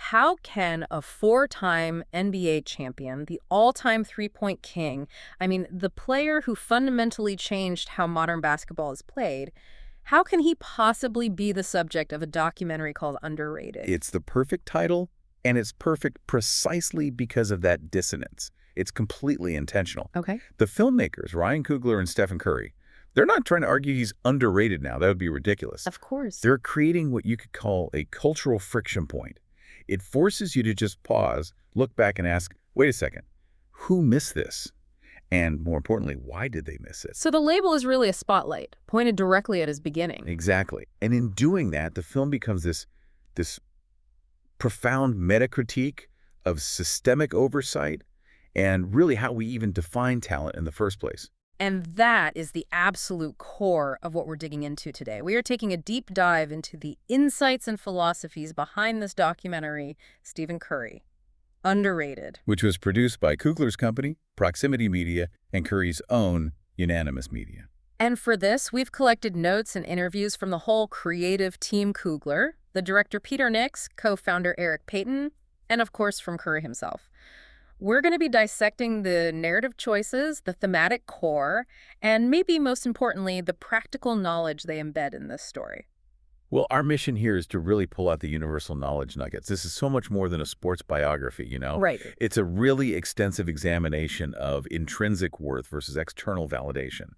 how can a four-time NBA champion, the all-time three-point king, I mean, the player who fundamentally changed how modern basketball is played, how can he possibly be the subject of a documentary called Underrated? It's the perfect title, and it's perfect precisely because of that dissonance. It's completely intentional. Okay. The filmmakers, Ryan Coogler and Steph Curry, they're not trying to argue he's underrated now. That would be ridiculous. Of course. They're creating what you could call a cultural friction point. It forces you to just pause, look back and ask, wait a second, who missed this? And more importantly, why did they miss it? So the label is really a spotlight, pointed directly at his beginning. Exactly. And in doing that, the film becomes this profound meta-critique of systemic oversight and really how we even define talent in the first place. And that is the absolute core of what we're digging into today. We are taking a deep dive into the insights and philosophies behind this documentary, Stephen Curry, Underrated. Which was produced by Coogler's company, Proximity Media, and Curry's own Unanimous Media. And for this, we've collected notes and interviews from the whole creative team Coogler, the director Peter Nix, co-founder Eric Payton, and of course from Curry himself. We're going to be dissecting the narrative choices, the thematic core, and maybe most importantly, the practical knowledge they embed in this story. Well, our mission here is to really pull out the universal knowledge nuggets. This is so much more than a sports biography, you know? Right. It's a really extensive examination of intrinsic worth versus external validation.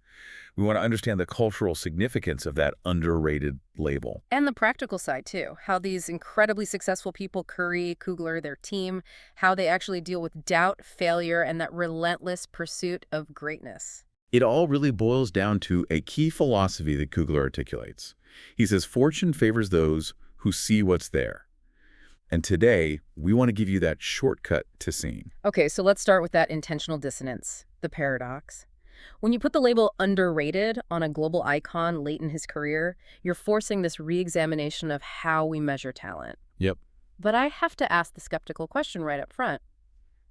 We want to understand the cultural significance of that underrated label. And the practical side, too. How these incredibly successful people, Curry, Coogler, their team, how they actually deal with doubt, failure, and that relentless pursuit of greatness. It all really boils down to a key philosophy that Coogler articulates. He says, fortune favors those who see what's there. And today, we want to give you that shortcut to seeing. Okay, so let's start with that intentional dissonance, the paradox. When you put the label underrated on a global icon late in his career, you're forcing this re-examination of how we measure talent. Yep. But I have to ask the skeptical question right up front.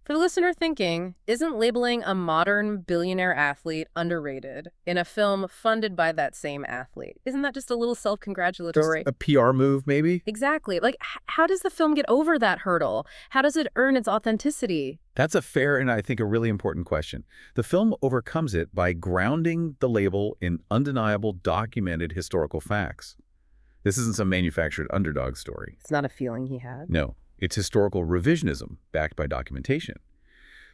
For the listener thinking, isn't labeling a modern billionaire athlete underrated in a film funded by that same athlete? Isn't that just a little self-congratulatory? Just a PR move, maybe? Exactly. Like, how does the film get over that hurdle? How does it earn its authenticity? That's a fair and I think a really important question. The film overcomes it by grounding the label in undeniable, documented historical facts. This isn't some manufactured underdog story. It's not a feeling he had. No. It's historical revisionism backed by documentation.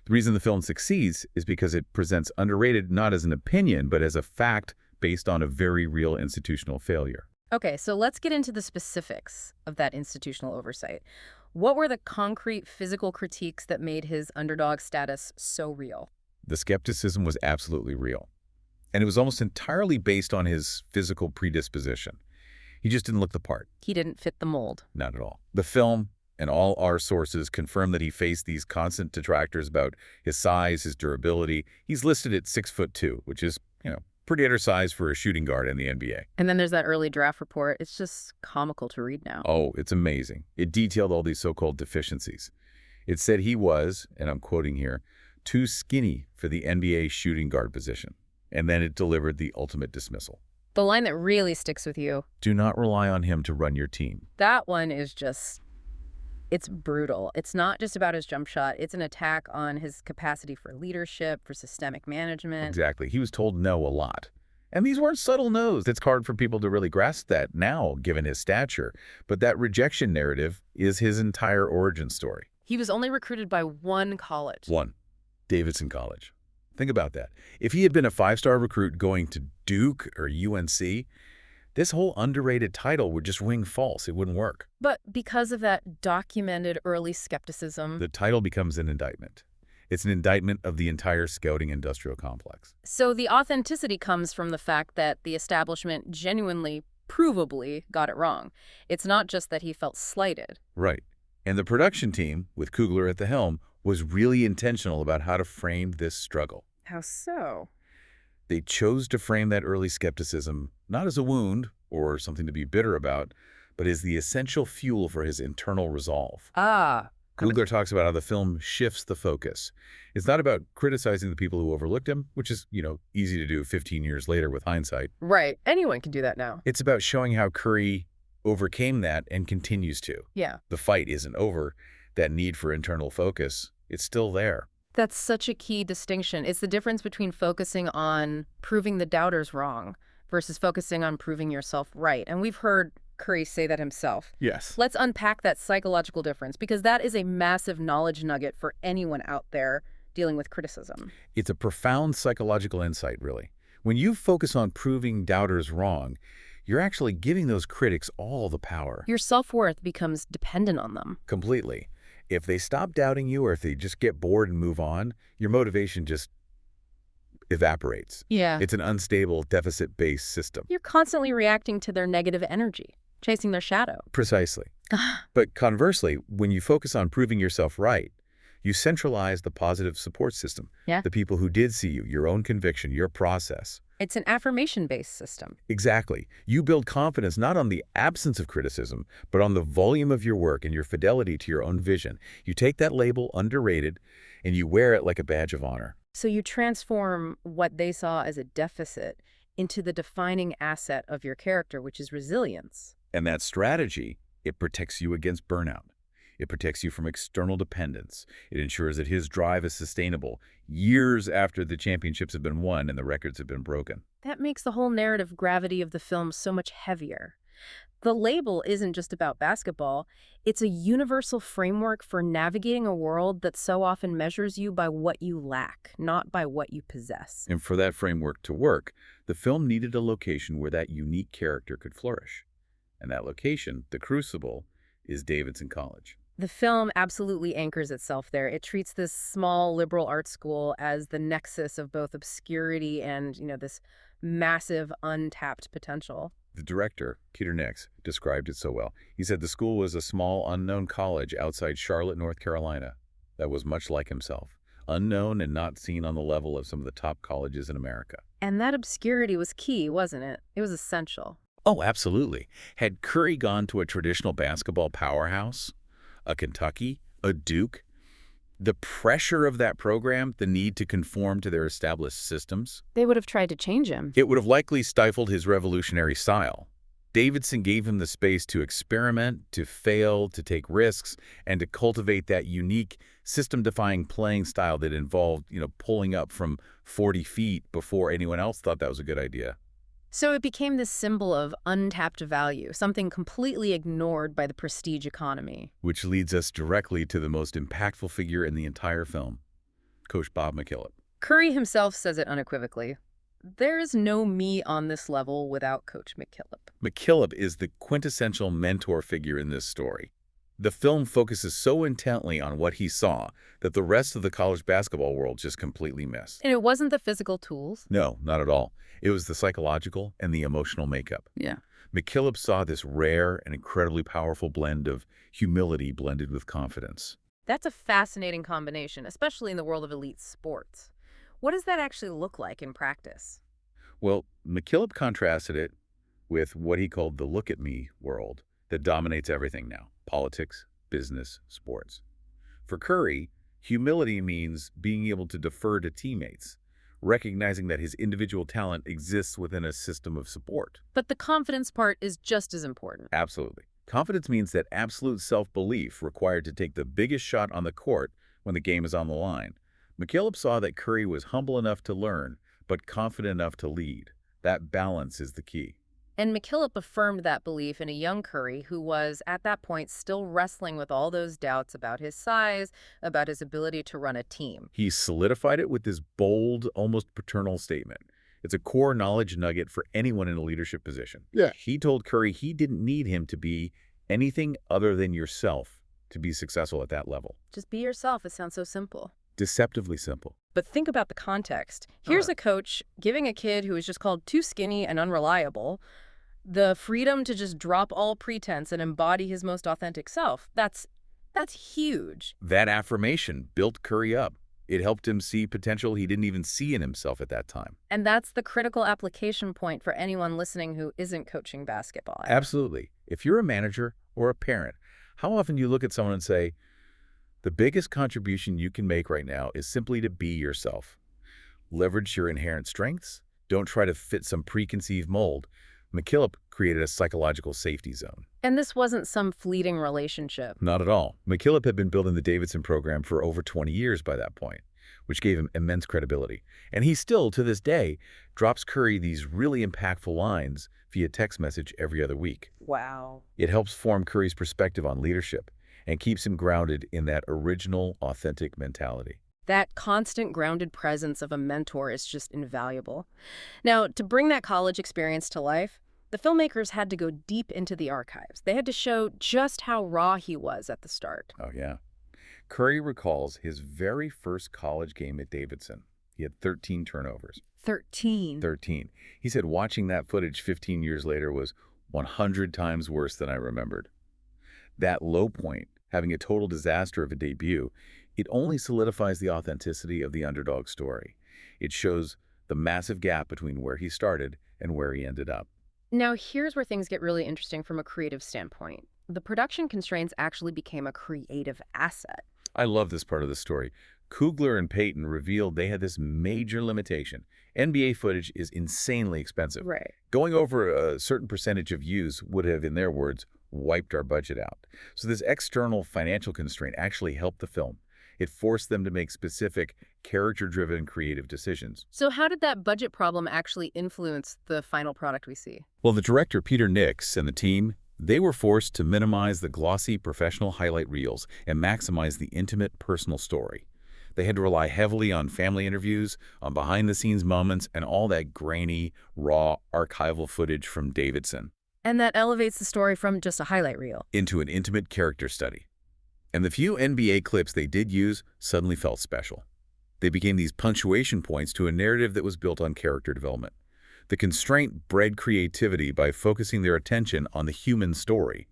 The reason the film succeeds is because it presents underrated not as an opinion, but as a fact based on a very real institutional failure. Okay, so let's get into the specifics of that institutional oversight. What were the concrete physical critiques that made his underdog status so real? The skepticism was absolutely real. And it was almost entirely based on his physical predisposition. He just didn't look the part. He didn't fit the mold. Not at all. The film and all our sources confirm that he faced these constant detractors about his size, his durability. He's listed at 6'2", which is, pretty undersized for a shooting guard in the NBA. And then there's that early draft report. It's just comical to read now. Oh, it's amazing. It detailed all these so-called deficiencies. It said he was, and I'm quoting here, too skinny for the NBA shooting guard position. And then it delivered the ultimate dismissal. The line that really sticks with you. Do not rely on him to run your team. That one is just... it's brutal. It's not just about his jump shot. It's an attack on his capacity for leadership, for systemic management. Exactly. He was told no a lot. And these weren't subtle no's. It's hard for people to really grasp that now, given his stature. But that rejection narrative is his entire origin story. He was only recruited by one college. One. Davidson College. Think about that. If he had been a five-star recruit going to Duke or UNC, this whole underrated title would just ring false. It wouldn't work. But because of that documented early skepticism... the title becomes an indictment. It's an indictment of the entire scouting industrial complex. So the authenticity comes from the fact that the establishment genuinely, provably got it wrong. It's not just that he felt slighted. Right. And the production team, with Coogler at the helm, was really intentional about how to frame this struggle. How so? They chose to frame that early skepticism not as a wound or something to be bitter about, but as the essential fuel for his internal resolve. Ah. Coogler talks about how the film shifts the focus. It's not about criticizing the people who overlooked him, which is, easy to do 15 years later with hindsight. Right. Anyone can do that now. It's about showing how Curry overcame that and continues to. Yeah. The fight isn't over. That need for internal focus, it's still there. That's such a key distinction. It's the difference between focusing on proving the doubters wrong versus focusing on proving yourself right. And we've heard Curry say that himself. Yes. Let's unpack that psychological difference, because that is a massive knowledge nugget for anyone out there dealing with criticism. It's a profound psychological insight, really. When you focus on proving doubters wrong, you're actually giving those critics all the power. Your self-worth becomes dependent on them. Completely. If they stop doubting you or if they just get bored and move on, your motivation just evaporates. Yeah. It's an unstable, deficit-based system. You're constantly reacting to their negative energy, chasing their shadow. Precisely. But conversely, when you focus on proving yourself right, you centralize the positive support system. Yeah. The people who did see you, your own conviction, your process. It's an affirmation-based system. Exactly. You build confidence not on the absence of criticism, but on the volume of your work and your fidelity to your own vision. You take that label, underrated, and you wear it like a badge of honor. So you transform what they saw as a deficit into the defining asset of your character, which is resilience. And that strategy, it protects you against burnout. It protects you from external dependence. It ensures that his drive is sustainable years after the championships have been won and the records have been broken. That makes the whole narrative gravity of the film so much heavier. The label isn't just about basketball. It's a universal framework for navigating a world that so often measures you by what you lack, not by what you possess. And for that framework to work, the film needed a location where that unique character could flourish. And that location, the Crucible, is Davidson College. The film absolutely anchors itself there. It treats this small liberal arts school as the nexus of both obscurity and, this massive untapped potential. The director, Peter Nix, described it so well. He said the school was a small, unknown college outside Charlotte, North Carolina, that was much like himself, unknown and not seen on the level of some of the top colleges in America. And that obscurity was key, wasn't it? It was essential. Oh, absolutely. Had Curry gone to a traditional basketball powerhouse, a Kentucky, a Duke, the pressure of that program, the need to conform to their established systems, They would have tried to change him. it would have likely stifled his revolutionary style. Davidson gave him the space to experiment, to fail, to take risks, and to cultivate that unique system-defying playing style that involved, pulling up from 40 feet before anyone else thought that was a good idea. So it became this symbol of untapped value, something completely ignored by the prestige economy. Which leads us directly to the most impactful figure in the entire film, Coach Bob McKillop. Curry himself says it unequivocally. There is no me on this level without Coach McKillop. McKillop is the quintessential mentor figure in this story. The film focuses so intently on what he saw that the rest of the college basketball world just completely missed. And it wasn't the physical tools. No, not at all. It was the psychological and the emotional makeup. Yeah. McKillop saw this rare and incredibly powerful blend of humility blended with confidence. That's a fascinating combination, especially in the world of elite sports. What does that actually look like in practice? Well, McKillop contrasted it with what he called the look at me world that dominates everything now: politics, business, sports. For Curry, humility means being able to defer to teammates, recognizing that his individual talent exists within a system of support. But the confidence part is just as important. Absolutely. Confidence means that absolute self-belief required to take the biggest shot on the court when the game is on the line. McKillop saw that Curry was humble enough to learn, but confident enough to lead. That balance is the key. And McKillop affirmed that belief in a young Curry who was, at that point, still wrestling with all those doubts about his size, about his ability to run a team. He solidified it with this bold, almost paternal statement. It's a core knowledge nugget for anyone in a leadership position. Yeah. He told Curry he didn't need him to be anything other than yourself to be successful at that level. Just be yourself. It sounds so simple. Deceptively simple. But think about the context. Here's a coach giving a kid who is just called too skinny and unreliable the freedom to just drop all pretense and embody his most authentic self. That's huge. That affirmation built Curry up. It helped him see potential he didn't even see in himself at that time. And that's the critical application point for anyone listening who isn't coaching basketball. Absolutely. If you're a manager or a parent, how often do you look at someone and say, the biggest contribution you can make right now is simply to be yourself. Leverage your inherent strengths. Don't try to fit some preconceived mold. McKillop created a psychological safety zone. And this wasn't some fleeting relationship. Not at all. McKillop had been building the Davidson program for over 20 years by that point, which gave him immense credibility. And he still, to this day, drops Curry these really impactful lines via text message every other week. Wow. It helps form Curry's perspective on leadership and keeps him grounded in that original, authentic mentality. That constant grounded presence of a mentor is just invaluable. Now, to bring that college experience to life, the filmmakers had to go deep into the archives. They had to show just how raw he was at the start. Oh, yeah. Curry recalls his very first college game at Davidson. He had 13 turnovers. 13. 13. He said watching that footage 15 years later was 100 times worse than I remembered. That low point, having a total disaster of a debut, it only solidifies the authenticity of the underdog story. It shows the massive gap between where he started and where he ended up. Now, here's where things get really interesting from a creative standpoint. The production constraints actually became a creative asset. I love this part of the story. Coogler and Payton revealed they had this major limitation. NBA footage is insanely expensive. Right. Going over a certain percentage of views would have, in their words, wiped our budget out. So this external financial constraint actually helped the film. It forced them to make specific, character-driven creative decisions. So how did that budget problem actually influence the final product we see? Well, the director, Peter Nix, and the team, they were forced to minimize the glossy professional highlight reels and maximize the intimate personal story. They had to rely heavily on family interviews, on behind-the-scenes moments, and all that grainy, raw, archival footage from Davidson. And that elevates the story from just a highlight reel into an intimate character study. And the few NBA clips they did use suddenly felt special. They became these punctuation points to a narrative that was built on character development. The constraint bred creativity by focusing their attention on the human story,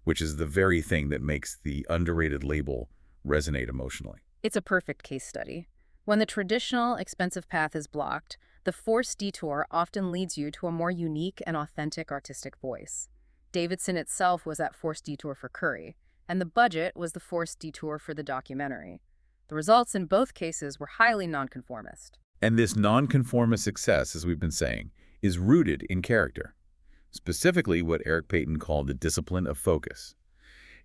which is the very thing that makes the underrated label resonate emotionally. It's a perfect case study. When the traditional, expensive path is blocked, the forced detour often leads you to a more unique and authentic artistic voice. Davidson itself was that forced detour for Curry, and the budget was the forced detour for the documentary. The results in both cases were highly nonconformist. And this nonconformist success, as we've been saying, is rooted in character, specifically what Eric Payton called the discipline of focus.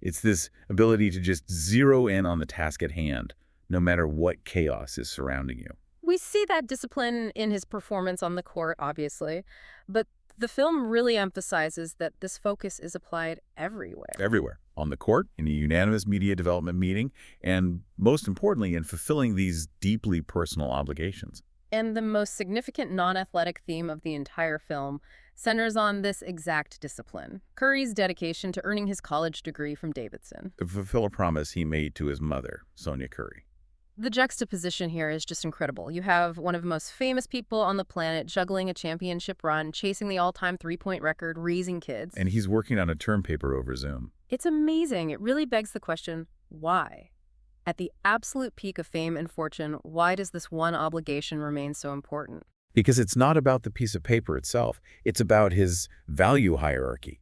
It's this ability to just zero in on the task at hand, no matter what chaos is surrounding you. We see that discipline in his performance on the court, obviously, but the film really emphasizes that this focus is applied everywhere. Everywhere. On the court, in a unanimous media development meeting, and most importantly, in fulfilling these deeply personal obligations. And the most significant non-athletic theme of the entire film centers on this exact discipline, Curry's dedication to earning his college degree from Davidson. To fulfill a promise he made to his mother, Sonia Curry. The juxtaposition here is just incredible. You have one of the most famous people on the planet juggling a championship run, chasing the all-time three-point record, raising kids. And he's working on a term paper over Zoom. It's amazing. It really begs the question, why? At the absolute peak of fame and fortune, why does this one obligation remain so important? Because it's not about the piece of paper itself. It's about his value hierarchy.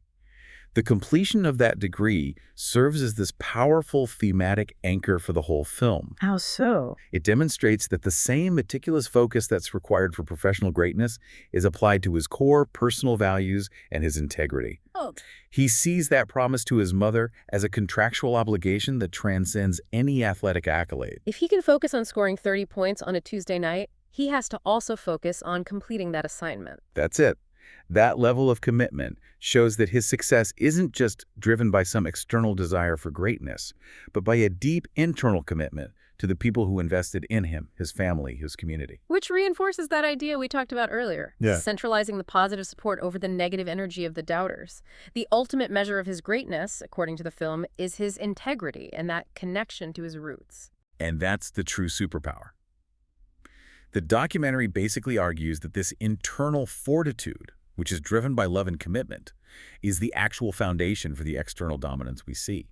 The completion of that degree serves as this powerful thematic anchor for the whole film. How so? It demonstrates that the same meticulous focus that's required for professional greatness is applied to his core personal values and his integrity. Oh. He sees that promise to his mother as a contractual obligation that transcends any athletic accolade. If he can focus on scoring 30 points on a Tuesday night, he has to also focus on completing that assignment. That's it. That level of commitment shows that his success isn't just driven by some external desire for greatness, but by a deep internal commitment to the people who invested in him, his family, his community. Which reinforces that idea we talked about earlier, centralizing the positive support over the negative energy of the doubters. The ultimate measure of his greatness, according to the film, is his integrity and that connection to his roots. And that's the true superpower. The documentary basically argues that this internal fortitude, which is driven by love and commitment, is the actual foundation for the external dominance we see.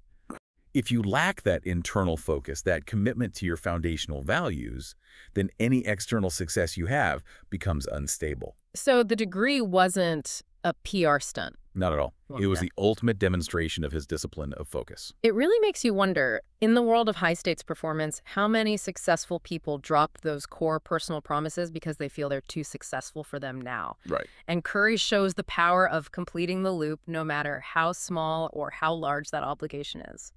If you lack that internal focus, that commitment to your foundational values, then any external success you have becomes unstable. So the degree wasn't a PR stunt. Not at all. Well, It was yeah. the ultimate demonstration of his discipline of focus. It really makes you wonder, in the world of high-stakes performance, how many successful people drop those core personal promises because they feel they're too successful for them now. Right. And Curry shows the power of completing the loop no matter how small or how large that obligation is.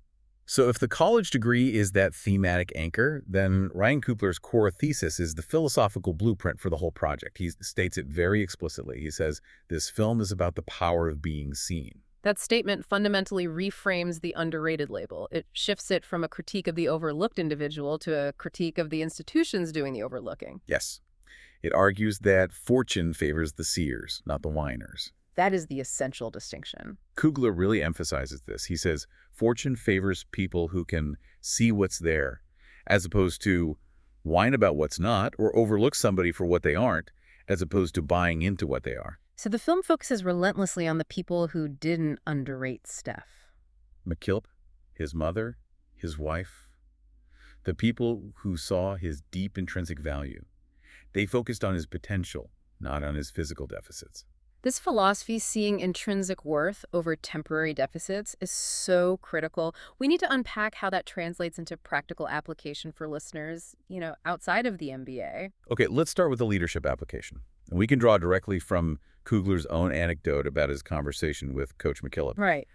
So if the college degree is that thematic anchor, then Ryan Coogler's core thesis is the philosophical blueprint for the whole project. He states it very explicitly. He says, this film is about the power of being seen. That statement fundamentally reframes the underrated label. It shifts it from a critique of the overlooked individual to a critique of the institutions doing the overlooking. Yes. It argues that fortune favors the seers, not the whiners. That is the essential distinction. Coogler really emphasizes this. He says, fortune favors people who can see what's there, as opposed to whine about what's not or overlook somebody for what they aren't, as opposed to buying into what they are. So the film focuses relentlessly on the people who didn't underrate Steph. McKillop, his mother, his wife, the people who saw his deep intrinsic value. They focused on his potential, not on his physical deficits. This philosophy, seeing intrinsic worth over temporary deficits, is so critical. We need to unpack how that translates into practical application for listeners, outside of the MBA. Okay, let's start with the leadership application. And we can draw directly from Coogler's own anecdote about his conversation with Coach McKillop. Right.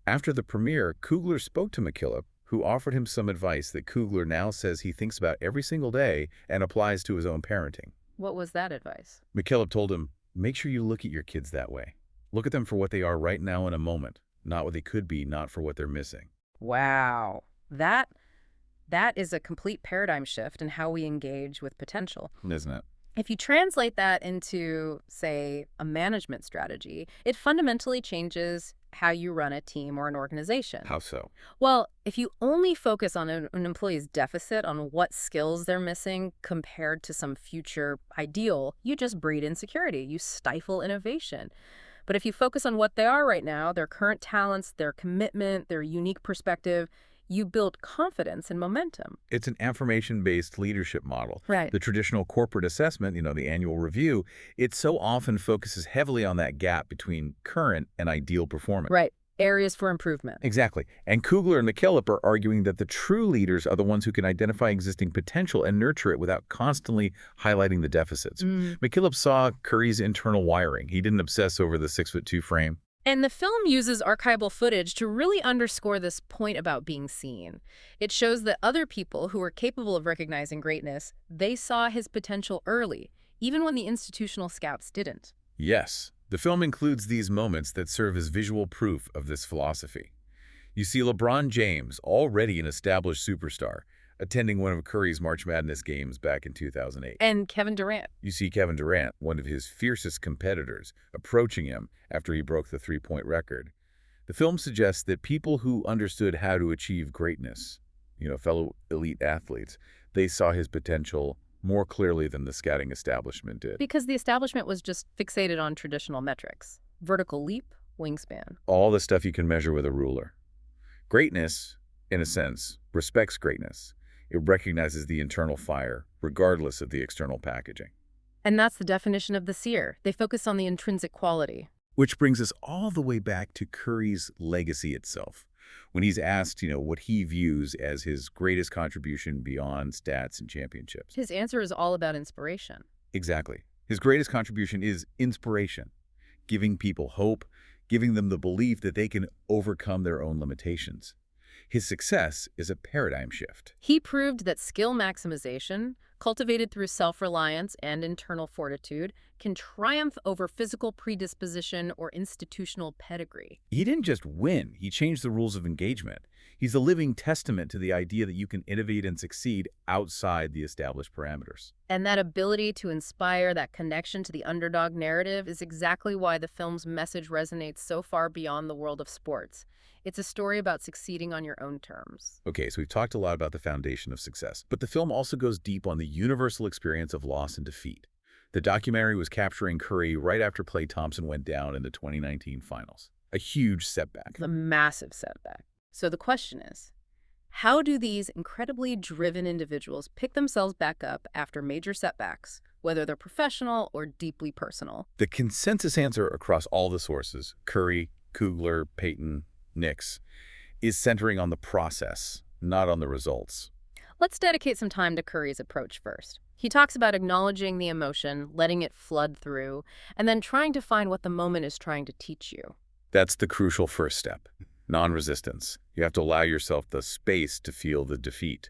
After the premiere, Coogler spoke to McKillop, who offered him some advice that Coogler now says he thinks about every single day and applies to his own parenting. What was that advice? McKillop told him, make sure you look at your kids that way. Look at them for what they are right now in a moment, not what they could be, not for what they're missing. Wow. That is a complete paradigm shift in how we engage with potential. Isn't it? If you translate that into, say, a management strategy, it fundamentally changes how you run a team or an organization. How so? Well, if you only focus on an employee's deficit, on what skills they're missing compared to some future ideal, you just breed insecurity. You stifle innovation. But if you focus on what they are right now, their current talents, their commitment, their unique perspective, you build confidence and momentum. It's an affirmation-based leadership model. Right. The traditional corporate assessment, the annual review, it so often focuses heavily on that gap between current and ideal performance. Right. Areas for improvement. Exactly. And Coogler and McKillop are arguing that the true leaders are the ones who can identify existing potential and nurture it without constantly highlighting the deficits. McKillop saw Curry's internal wiring. He didn't obsess over the 6'2" frame. And the film uses archival footage to really underscore this point about being seen. It shows that other people who were capable of recognizing greatness, they saw his potential early, even when the institutional scouts didn't. Yes, the film includes these moments that serve as visual proof of this philosophy. You see LeBron James, already an established superstar, attending one of Curry's March Madness games back in 2008. And Kevin Durant. You see Kevin Durant, one of his fiercest competitors, approaching him after he broke the three-point record. The film suggests that people who understood how to achieve greatness, fellow elite athletes, they saw his potential more clearly than the scouting establishment did. Because the establishment was just fixated on traditional metrics. Vertical leap, wingspan. All the stuff you can measure with a ruler. Greatness, in a sense, respects greatness. It recognizes the internal fire, regardless of the external packaging. And that's the definition of the seer. They focus on the intrinsic quality. Which brings us all the way back to Curry's legacy itself. When he's asked, what he views as his greatest contribution beyond stats and championships. His answer is all about inspiration. Exactly. His greatest contribution is inspiration, giving people hope, giving them the belief that they can overcome their own limitations. His success is a paradigm shift. He proved that skill maximization, cultivated through self-reliance and internal fortitude, can triumph over physical predisposition or institutional pedigree. He didn't just win, he changed the rules of engagement. He's a living testament to the idea that you can innovate and succeed outside the established parameters. And that ability to inspire, that connection to the underdog narrative, is exactly why the film's message resonates so far beyond the world of sports. It's a story about succeeding on your own terms. Okay, so we've talked a lot about the foundation of success, but the film also goes deep on the universal experience of loss and defeat. The documentary was capturing Curry right after Klay Thompson went down in the 2019 finals. A huge setback. A massive setback. So the question is, how do these incredibly driven individuals pick themselves back up after major setbacks, whether they're professional or deeply personal? The consensus answer across all the sources, Curry, Coogler, Payton, Nix, is centering on the process, not on the results. Let's dedicate some time to Curry's approach first. He talks about acknowledging the emotion, letting it flood through, and then trying to find what the moment is trying to teach you. That's the crucial first step, non-resistance. You have to allow yourself the space to feel the defeat.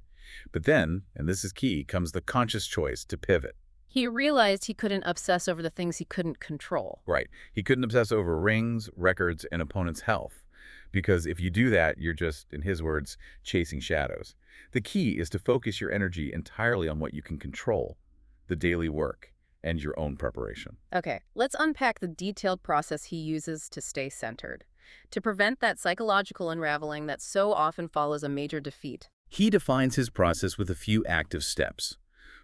But then, and this is key, comes the conscious choice to pivot. He realized he couldn't obsess over the things he couldn't control. Right. He couldn't obsess over rings, records, and opponent's health. Because if you do that, you're just, in his words, chasing shadows. The key is to focus your energy entirely on what you can control, the daily work, and your own preparation. Okay, let's unpack the detailed process he uses to stay centered, to prevent that psychological unraveling that so often follows a major defeat. He defines his process with a few active steps.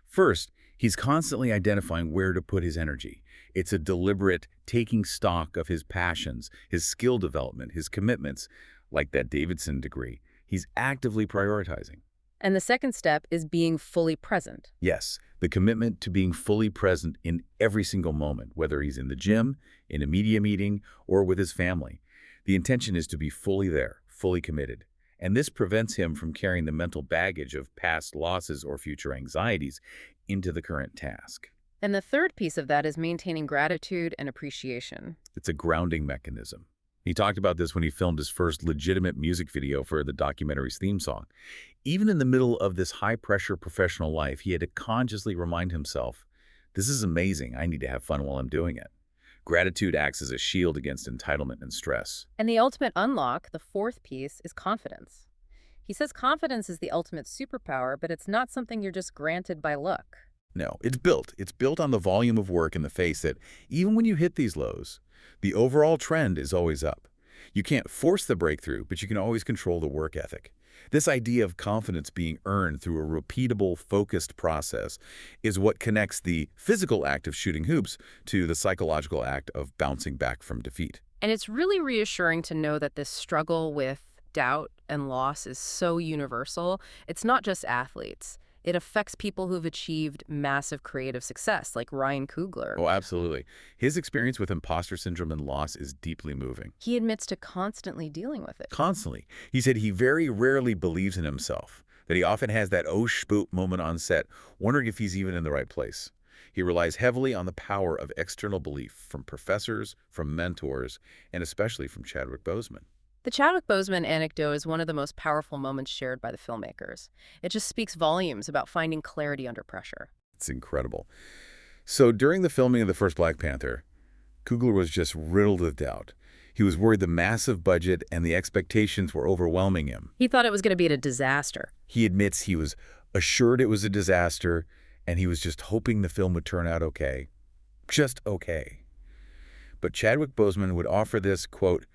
First, he's constantly identifying where to put his energy. It's a deliberate taking stock of his passions, his skill development, his commitments, like that Davidson degree. He's actively prioritizing. And the second step is being fully present. Yes, the commitment to being fully present in every single moment, whether he's in the gym, in a media meeting, or with his family. The intention is to be fully there, fully committed. And this prevents him from carrying the mental baggage of past losses or future anxieties into the current task. And the third piece of that is maintaining gratitude and appreciation. It's a grounding mechanism. He talked about this when he filmed his first legitimate music video for the documentary's theme song. Even in the middle of this high-pressure professional life, he had to consciously remind himself, this is amazing, I need to have fun while I'm doing it. Gratitude acts as a shield against entitlement and stress. And the ultimate unlock, the fourth piece, is confidence. He says confidence is the ultimate superpower, but it's not something you're just granted by luck. No, it's built. It's built on the volume of work in the face that even when you hit these lows, the overall trend is always up. You can't force the breakthrough, but you can always control the work ethic. This idea of confidence being earned through a repeatable, focused process is what connects the physical act of shooting hoops to the psychological act of bouncing back from defeat. And it's really reassuring to know that this struggle with doubt and loss is so universal. It's not just athletes. It affects people who've achieved massive creative success, like Ryan Coogler. Oh, absolutely. His experience with imposter syndrome and loss is deeply moving. He admits to constantly dealing with it. Constantly. He said he very rarely believes in himself, that he often has that oh spook moment on set, wondering if he's even in the right place. He relies heavily on the power of external belief from professors, from mentors, and especially from Chadwick Boseman. The Chadwick Boseman anecdote is one of the most powerful moments shared by the filmmakers. It just speaks volumes about finding clarity under pressure. It's incredible. So during the filming of the first Black Panther, Coogler was just riddled with doubt. He was worried the massive budget and the expectations were overwhelming him. He thought it was going to be a disaster. He admits he was assured it was a disaster, and he was just hoping the film would turn out okay. Just okay. But Chadwick Boseman would offer this, quote,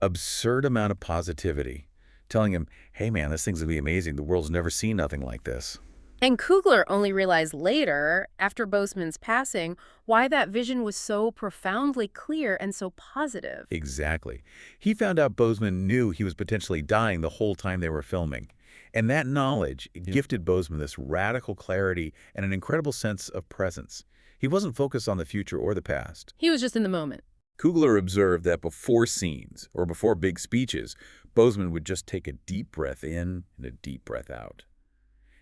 absurd amount of positivity, telling him, hey man, this thing's gonna be amazing. The world's never seen nothing like this. And Coogler only realized later, after Boseman's passing, why that vision was so profoundly clear and so positive. Exactly. He found out Boseman knew he was potentially dying the whole time they were filming. And that knowledge gifted Boseman this radical clarity and an incredible sense of presence. He wasn't focused on the future or the past. He was just in the moment. Coogler observed that before scenes or before big speeches, Boseman would just take a deep breath in and a deep breath out.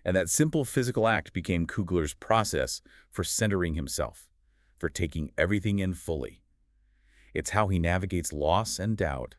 And that simple physical act became Coogler's process for centering himself, for taking everything in fully. It's how he navigates loss and doubt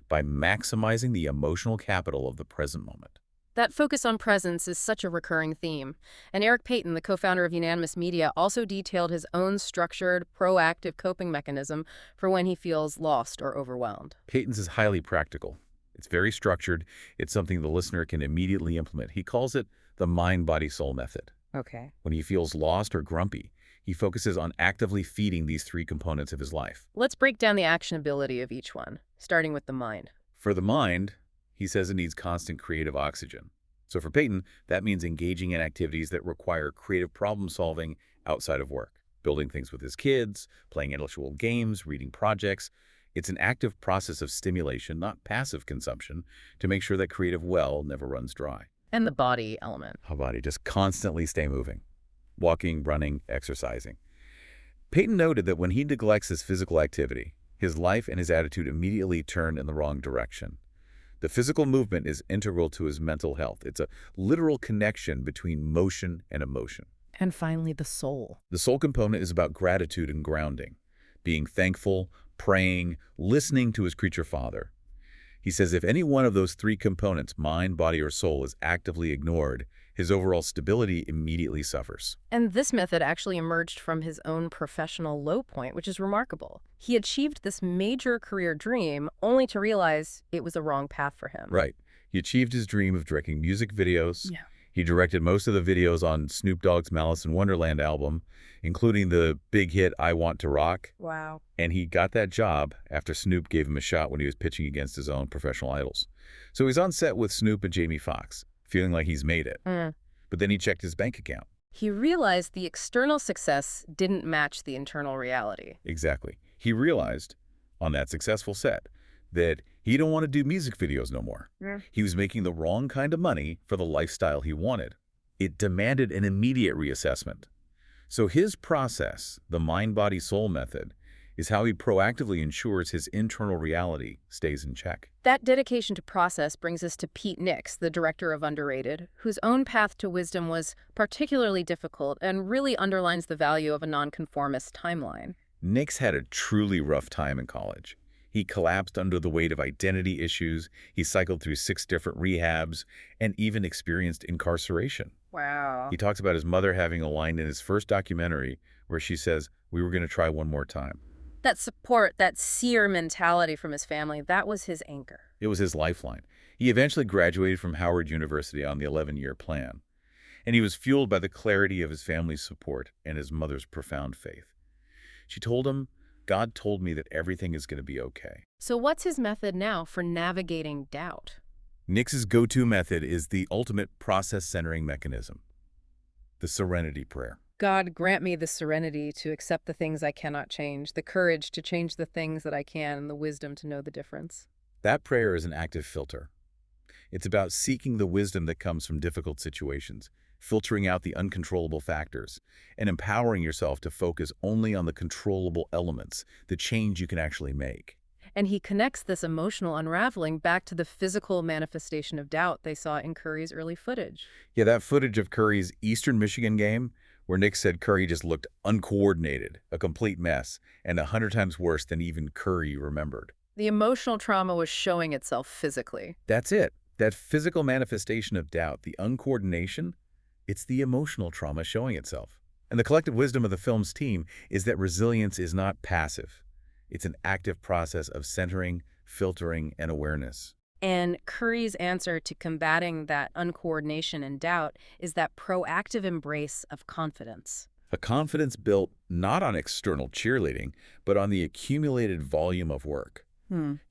by maximizing the emotional capital of the present moment. That focus on presence is such a recurring theme. And Eric Payton, the co-founder of Unanimous Media, also detailed his own structured, proactive coping mechanism for when he feels lost or overwhelmed. Payton's is highly practical. It's very structured. It's something the listener can immediately implement. He calls it the mind-body-soul method. Okay. When he feels lost or grumpy, he focuses on actively feeding these three components of his life. Let's break down the actionability of each one, starting with the mind. For the mind, he says it needs constant creative oxygen. So for Payton, that means engaging in activities that require creative problem-solving outside of work. Building things with his kids, playing intellectual games, reading projects. It's an active process of stimulation, not passive consumption, to make sure that creative well never runs dry. And the body element. How body just constantly stay moving. Walking, running, exercising. Payton noted that when he neglects his physical activity, His life and his attitude immediately turn in the wrong direction. The physical movement is integral to his mental health. It's a literal connection between motion and emotion. And finally, the soul. The soul component is about gratitude and grounding, being thankful, praying, listening to his creature father. He says if any one of those three components, mind, body, or soul, is actively ignored, his overall stability immediately suffers. And this method actually emerged from his own professional low point, which is remarkable. He achieved this major career dream only to realize it was the wrong path for him. Right. He achieved his dream of directing music videos. Yeah. He directed most of the videos on Snoop Dogg's Malice in Wonderland album, including the big hit I Want to Rock. Wow. And he got that job after Snoop gave him a shot when he was pitching against his own professional idols. So he's on set with Snoop and Jamie Foxx, feeling like he's made it. But then he checked his bank account. He realized the external success didn't match the internal reality. Exactly. He realized on that successful set that he don't want to do music videos no more. He was making the wrong kind of money for the lifestyle he wanted. It demanded an immediate reassessment. So his process, the mind-body-soul method, is how he proactively ensures his internal reality stays in check. That dedication to process brings us to Pete Nix, the director of Underrated, whose own path to wisdom was particularly difficult and really underlines the value of a nonconformist timeline. Nix had a truly rough time in college. He collapsed under the weight of identity issues, he cycled through 6 different rehabs, and even experienced incarceration. Wow. He talks about his mother having a line in his first documentary where she says, "We were going to try one more time." That support, that seer mentality from his family, that was his anchor. It was his lifeline. He eventually graduated from Howard University on the 11-year plan, and he was fueled by the clarity of his family's support and his mother's profound faith. She told him, "God told me that everything is going to be okay." So what's his method now for navigating doubt? Nix's go-to method is the ultimate process-centering mechanism, the serenity prayer. God, grant me the serenity to accept the things I cannot change, the courage to change the things that I can, and the wisdom to know the difference. That prayer is an active filter. It's about seeking the wisdom that comes from difficult situations, filtering out the uncontrollable factors, and empowering yourself to focus only on the controllable elements, the change you can actually make. And he connects this emotional unraveling back to the physical manifestation of doubt they saw in Curry's early footage. Yeah, that footage of Curry's Eastern Michigan game, where Nick said Curry just looked uncoordinated, a complete mess, and 100 times worse than even Curry remembered. The emotional trauma was showing itself physically. That's it. That physical manifestation of doubt, the uncoordination, it's the emotional trauma showing itself. And the collective wisdom of the film's team is that resilience is not passive. It's an active process of centering, filtering, and awareness. And Curry's answer to combating that uncoordination and doubt is that proactive embrace of confidence. A confidence built not on external cheerleading, but on the accumulated volume of work.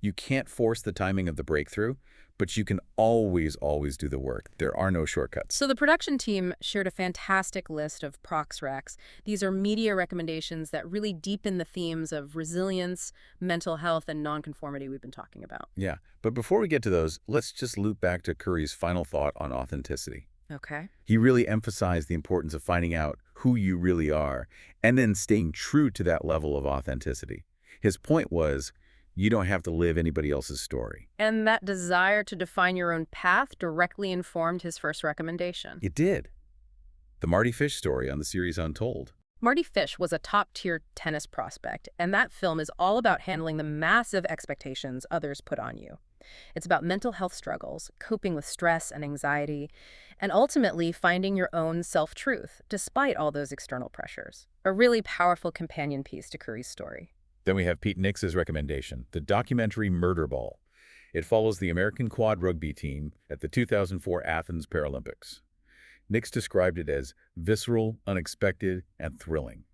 You can't force the timing of the breakthrough, but you can always do the work. There are no shortcuts. So the production team shared a fantastic list of prox recs. These are media recommendations that really deepen the themes of resilience, mental health, and nonconformity we've been talking about. Yeah, but before we get to those, let's just loop back to Curry's final thought on authenticity. Okay. He really emphasized the importance of finding out who you really are and then staying true to that level of authenticity. His point was, you don't have to live anybody else's story. And that desire to define your own path directly informed his first recommendation. It did. The Marty Fish story on the series Untold. Marty Fish was a top-tier tennis prospect, and that film is all about handling the massive expectations others put on you. It's about mental health struggles, coping with stress and anxiety, and ultimately finding your own self-truth, despite all those external pressures. A really powerful companion piece to Curry's story. Then we have Pete Nix's recommendation, the documentary Murder Ball. It follows the American quad rugby team at the 2004 Athens Paralympics. Nix described it as visceral, unexpected, and thrilling.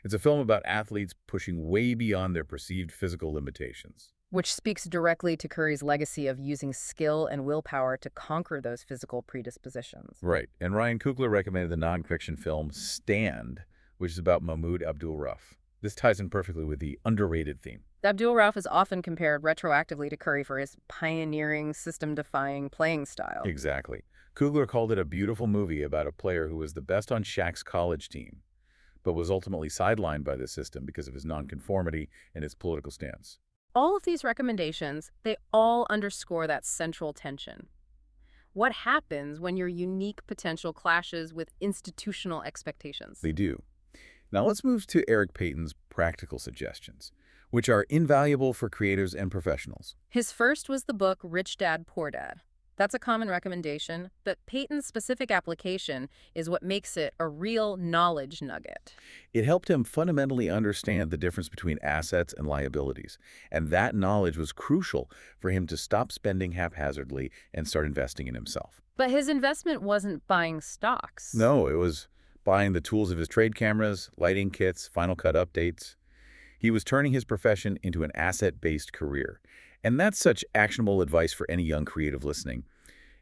It's a film about athletes pushing way beyond their perceived physical limitations. Which speaks directly to Curry's legacy of using skill and willpower to conquer those physical predispositions. Right. And Ryan Coogler recommended the nonfiction film Stand, which is about Mahmoud Abdul-Rauf. This ties in perfectly with the underrated theme. Abdul-Rauf is often compared retroactively to Curry for his pioneering, system-defying playing style. Exactly. Coogler called it a beautiful movie about a player who was the best on Shaq's college team, but was ultimately sidelined by the system because of his nonconformity and his political stance. All of these recommendations, they all underscore that central tension. What happens when your unique potential clashes with institutional expectations? They do. Now let's move to Eric Payton's practical suggestions, which are invaluable for creators and professionals. His first was the book Rich Dad, Poor Dad. That's a common recommendation, but Payton's specific application is what makes it a real knowledge nugget. It helped him fundamentally understand the difference between assets and liabilities, and that knowledge was crucial for him to stop spending haphazardly and start investing in himself. But his investment wasn't buying stocks. No, it was buying the tools of his trade cameras, lighting kits, Final Cut updates. He was turning his profession into an asset-based career. And that's such actionable advice for any young creative listening.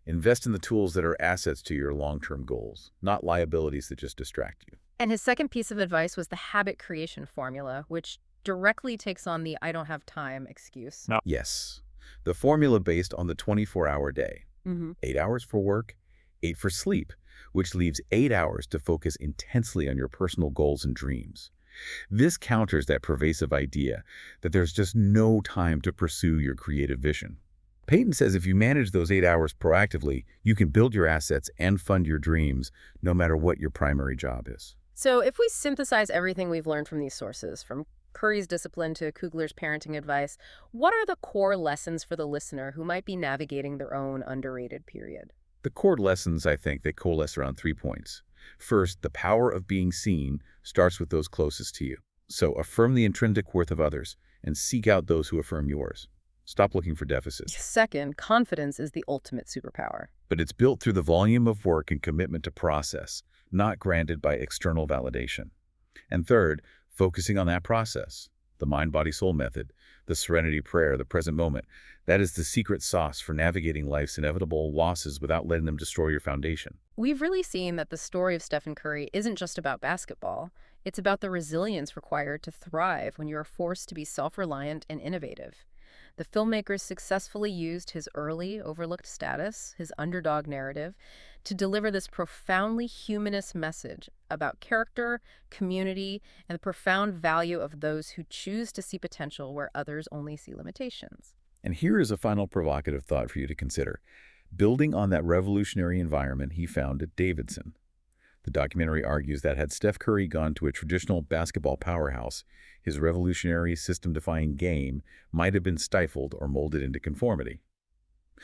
Invest in the tools that are assets to your long-term goals, not liabilities that just distract you. And his second piece of advice was the habit creation formula, which directly takes on the "I don't have time" excuse. No. Yes, the formula based on the 24-hour day. 8 hours for work, 8 for sleep, which leaves 8 hours to focus intensely on your personal goals and dreams. This counters that pervasive idea that there's just no time to pursue your creative vision. Payton says if you manage those 8 hours proactively, you can build your assets and fund your dreams no matter what your primary job is. So if we synthesize everything we've learned from these sources, from Curry's discipline to Coogler's parenting advice, what are the core lessons for the listener who might be navigating their own underrated period? The core lessons, I think, they coalesce around 3 points. First, the power of being seen starts with those closest to you. So affirm the intrinsic worth of others and seek out those who affirm yours. Stop looking for deficits. Second, confidence is the ultimate superpower. But it's built through the volume of work and commitment to process, not granted by external validation. And third, focusing on that process. The mind-body-soul method, the serenity prayer, the present moment. That is the secret sauce for navigating life's inevitable losses without letting them destroy your foundation. We've really seen that the story of Stephen Curry isn't just about basketball. It's about the resilience required to thrive when you are forced to be self-reliant and innovative. The filmmakers successfully used his early, overlooked status, his underdog narrative, to deliver this profoundly humanist message about character, community, and the profound value of those who choose to see potential where others only see limitations. And here is a final provocative thought for you to consider. Building on that revolutionary environment he found at Davidson. The documentary argues that had Steph Curry gone to a traditional basketball powerhouse, his revolutionary system-defying game might have been stifled or molded into conformity.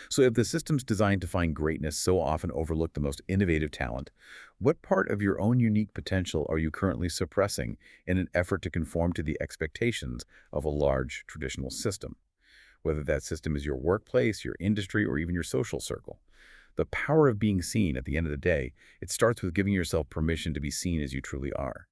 So if the systems designed to find greatness so often overlook the most innovative talent, what part of your own unique potential are you currently suppressing in an effort to conform to the expectations of a large traditional system? Whether that system is your workplace, your industry, or even your social circle. The power of being seen at the end of the day, it starts with giving yourself permission to be seen as you truly are.